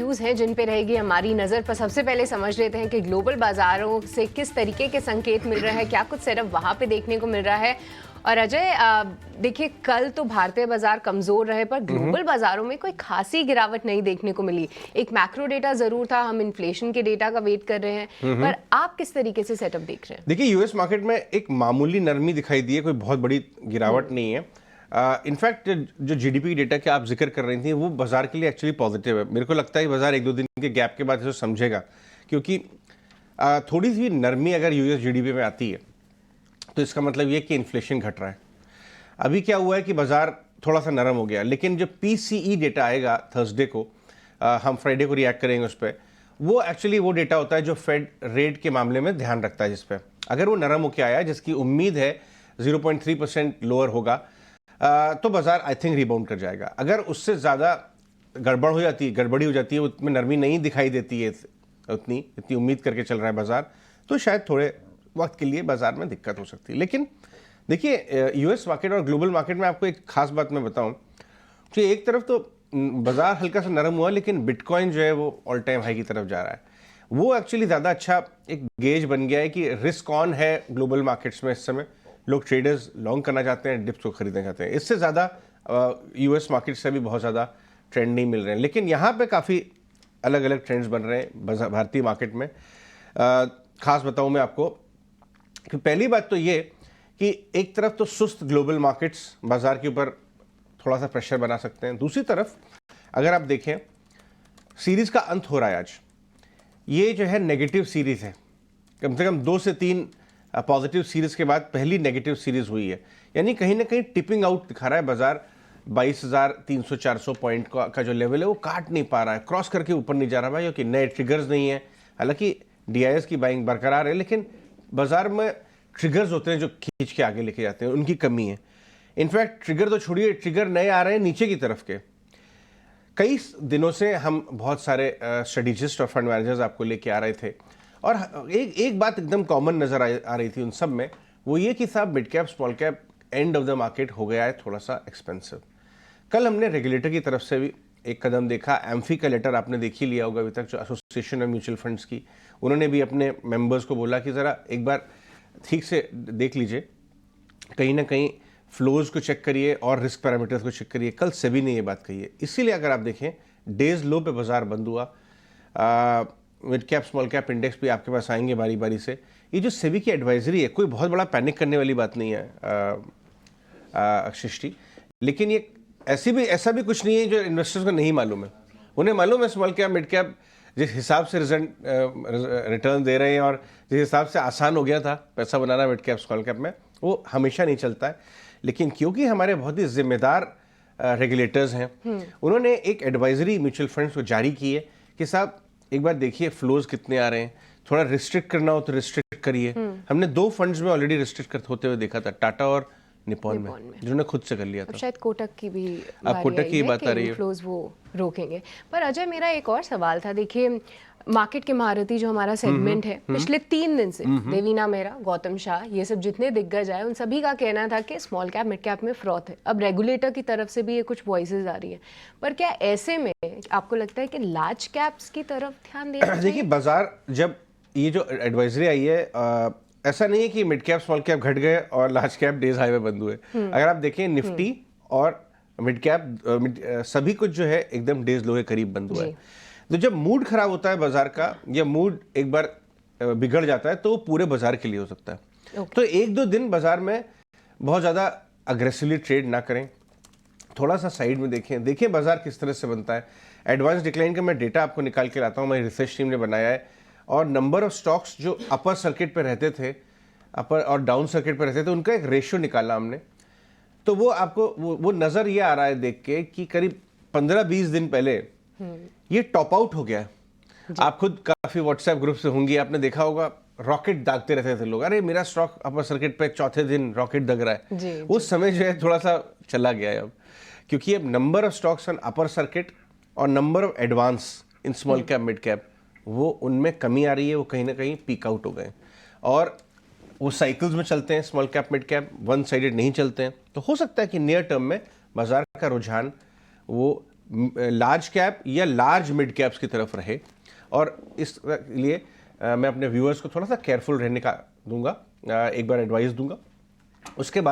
News हैं जिन पे रहेगी हमारी नज़र, पर सबसे पहले समझ लेते हैं कि ग्लोबल बाज़ारों से किस तरीके के संकेत मिल रहे हैं, क्या कुछ सेटअप वहाँ पे देखने को मिल रहा है। और अजय, देखिए कल तो भारतीय बाजार कमज़ोर रहे पर ग्लोबल बाज़ारों में कोई खासी गिरावट नहीं देखने को मिली। एक मैक्रो डेटा ज़रूर था, हम इन्फ्लेशन के डेटा का वेट कर रहे हैं, पर आप किस तरीके से सेटअप देख रहे हैं? देखिए, यूएस मार्केट में एक मामूली नरमी दिखाई दी है, कोई बहुत बड़ी गिरावट नहीं है। इनफैक्ट जो जीडीपी डेटा के आप जिक्र कर रही थी वो बाजार के लिए एक्चुअली पॉजिटिव है। मेरे को लगता है बाजार एक दो दिन के गैप के बाद इसे समझेगा, क्योंकि थोड़ी सी नरमी अगर यूएस जीडीपी में आती है तो इसका मतलब ये कि इन्फ्लेशन घट रहा है। अभी क्या हुआ है कि बाजार थोड़ा सा नरम हो गया, लेकिन जो पीसीई डेटा आएगा थर्सडे को, हम फ्राइडे को रिएक्ट करेंगे उस पर, वो एक्चुअली वो डेटा होता है जो फेड रेट के मामले में ध्यान रखता है, जिस पे अगर वो नरम होकर आया, जिसकी उम्मीद है 0.3% लोअर होगा, तो बाजार आई थिंक रिबाउंड कर जाएगा। अगर उससे ज़्यादा गड़बड़ी हो जाती है, उसमें नरमी नहीं दिखाई देती है, इतनी उम्मीद करके चल रहा है बाजार, तो शायद थोड़े वक्त के लिए बाजार में दिक्कत हो सकती है। लेकिन देखिए, यूएस मार्केट और ग्लोबल मार्केट में आपको एक खास बात मैं बताऊं कि एक तरफ तो बाजार हल्का सा नरम हुआ, लेकिन बिटकॉइन जो है वो ऑल टाइम हाई की तरफ जा रहा है। वो एक्चुअली ज़्यादा अच्छा एक गेज बन गया है कि रिस्क ऑन है ग्लोबल मार्केट्स में। इस समय लोग ट्रेडर्स लॉन्ग करना चाहते हैं, डिप्स को खरीदना चाहते हैं। इससे ज़्यादा यूएस मार्केट से भी बहुत ज़्यादा ट्रेंड नहीं मिल रहे हैं, लेकिन यहाँ पे काफ़ी अलग अलग ट्रेंड्स बन रहे हैं भारतीय मार्केट में। खास बताऊँ मैं आपको कि पहली बात तो ये कि एक तरफ तो सुस्त ग्लोबल मार्केट्स बाजार के ऊपर थोड़ा सा प्रेशर बना सकते हैं, दूसरी तरफ अगर आप देखें सीरीज़ का अंत हो रहा है आज। ये जो है नेगेटिव सीरीज़ है, कम से कम 2 से 3 पॉजिटिव सीरीज़ के बाद पहली नेगेटिव सीरीज़ हुई है, यानी कहीं ना कहीं टिपिंग आउट दिखा रहा है बाजार। 22,300-400 पॉइंट का जो लेवल है वो काट नहीं पा रहा है, क्रॉस करके ऊपर नहीं जा रहा भाई, क्योंकि नए ट्रिगर्स नहीं है। हालांकि डीआईएस की बाइंग बरकरार है, लेकिन बाजार में ट्रिगर्स होते हैं जो खींच के आगे लेके जाते हैं, उनकी कमी है। इनफैक्ट ट्रिगर तो छोड़िए, ट्रिगर नए आ रहे हैं नीचे की तरफ के। कई दिनों से हम बहुत सारे स्ट्रेटेजिस्ट और फंड मैनेजर्स आपको लेके आ रहे थे, और एक बात एकदम कॉमन नज़र आ रही थी उन सब में, वो ये कि साहब mid cap small cap end of the market हो गया है थोड़ा सा एक्सपेंसिव। कल हमने रेगुलेटर की तरफ से भी एक कदम देखा। एम्फी का लेटर आपने देख ही लिया होगा अभी तक, जो एसोसिएशन ऑफ म्यूचुअल फंड्स की, उन्होंने भी अपने मेंबर्स को बोला कि ज़रा एक बार ठीक से देख लीजिए, कहीं ना कहीं फ्लोज को चेक करिए और रिस्क पैरामीटर्स को चेक करिए। कल सेबी ने ये बात कही है। इसीलिए अगर आप देखें डेज लो पे बाजार बंद हुआ। Mid cap small cap index भी आपके पास आएंगे बारी बारी से। ये जो सेबी की एडवाइजरी है, कोई बहुत बड़ा पैनिक करने वाली बात नहीं है सृष्टि, लेकिन ये ऐसा भी कुछ नहीं है जो इन्वेस्टर्स को नहीं मालूम है। उन्हें मालूम है स्मॉल कैप मिड कैप जिस हिसाब से रिटर्न दे रहे हैं और जिस हिसाब से आसान हो गया था पैसा बनाना मिड कैप स्मॉल कैप में, वो हमेशा नहीं चलता है। लेकिन क्योंकि हमारे बहुत ही जिम्मेदार रेगुलेटर्स हैं, उन्होंने एक एडवाइजरी म्यूचुअल फंड्स को जारी की है कि साहब एक बार देखिए फ्लोज कितने आ रहे हैं, थोड़ा रिस्ट्रिक्ट करना हो तो रिस्ट्रिक्ट करिए। हमने 2 फंड्स में ऑलरेडी रिस्ट्रिक्ट होते हुए देखा था, टाटा और निपॉन में, जिन्होंने खुद से कर लिया था। शायद कोटक की भी अब कोटक की बात आ रही है, फ्लोज वो रोकेंगे। पर अजय, मेरा एक और सवाल था। देखिए, मार्केट के महारथी जो हमारा सेगमेंट है, पिछले 3 दिन से देवीना मेहरा, गौतम शाह, ये सब जितने दिग्गज आए, उन सभी का कहना था कि स्मॉल कैप मिड कैप में फ्रॉड है। अब रेगुलेटर की तरफ से भी ये कुछ वॉइसेस आ रही है, पर क्या ऐसे में आपको लगता है कि लार्ज कैप्स की तरफ ध्यान देना चाहिए? देखिए, बाजार जब ये जो एडवाइजरी आई है, ऐसा नहीं है कि मिड कैप स्मॉल कैप घट गए और लार्ज कैप डेज हाई में बंद हुए। अगर आप देखें निफ्टी और मिड कैप सभी कुछ जो है एकदम डेज लो के करीब बंद हुआ है। तो जब मूड खराब होता है बाजार का, या मूड एक बार बिगड़ जाता है, तो वो पूरे बाजार के लिए हो सकता है। तो 1-2 दिन बाजार में बहुत ज़्यादा अग्रेसिवली ट्रेड ना करें, थोड़ा सा साइड में देखें बाजार किस तरह से बनता है। एडवांस डिक्लाइन का मैं डेटा आपको निकाल के लाता हूँ, मेरी रिसर्च टीम ने बनाया है, और नंबर ऑफ स्टॉक्स जो अपर सर्किट पे रहते थे, अपर और डाउन सर्किट पे रहते थे, उनका एक रेशियो निकाला हमने। तो वो आपको वो नज़र ये आ रहा है देख के कि करीब 15-20 दिन पहले ये टॉप आउट हो गया है। आप खुद काफ़ी व्हाट्सएप ग्रुप से होंगी, आपने देखा होगा रॉकेट दागते रहते थे लोग, अरे मेरा स्टॉक अपर सर्किट पे चौथे दिन रॉकेट दग रहा है। उस समय जो है थोड़ा सा चला गया है अब, क्योंकि अब number of stocks on upper circuit और number of advance in small cap mid cap, वो उनमें कमी आ रही है, वो कहीं ना कहीं पीक आउट हो गए, और वो साइकिल्स में चलते हैं। Small cap mid cap one sided नहीं चलते हैं। तो हो सकता है कि नियर टर्म में बाजार का रुझान वो लार्ज कैप या लार्ज मिड कैप्स की तरफ रहे, और इस लिए मैं अपने व्यूअर्स को थोड़ा सा केयरफुल रहने का दूंगा, एक बार एडवाइस दूंगा। उसके बाद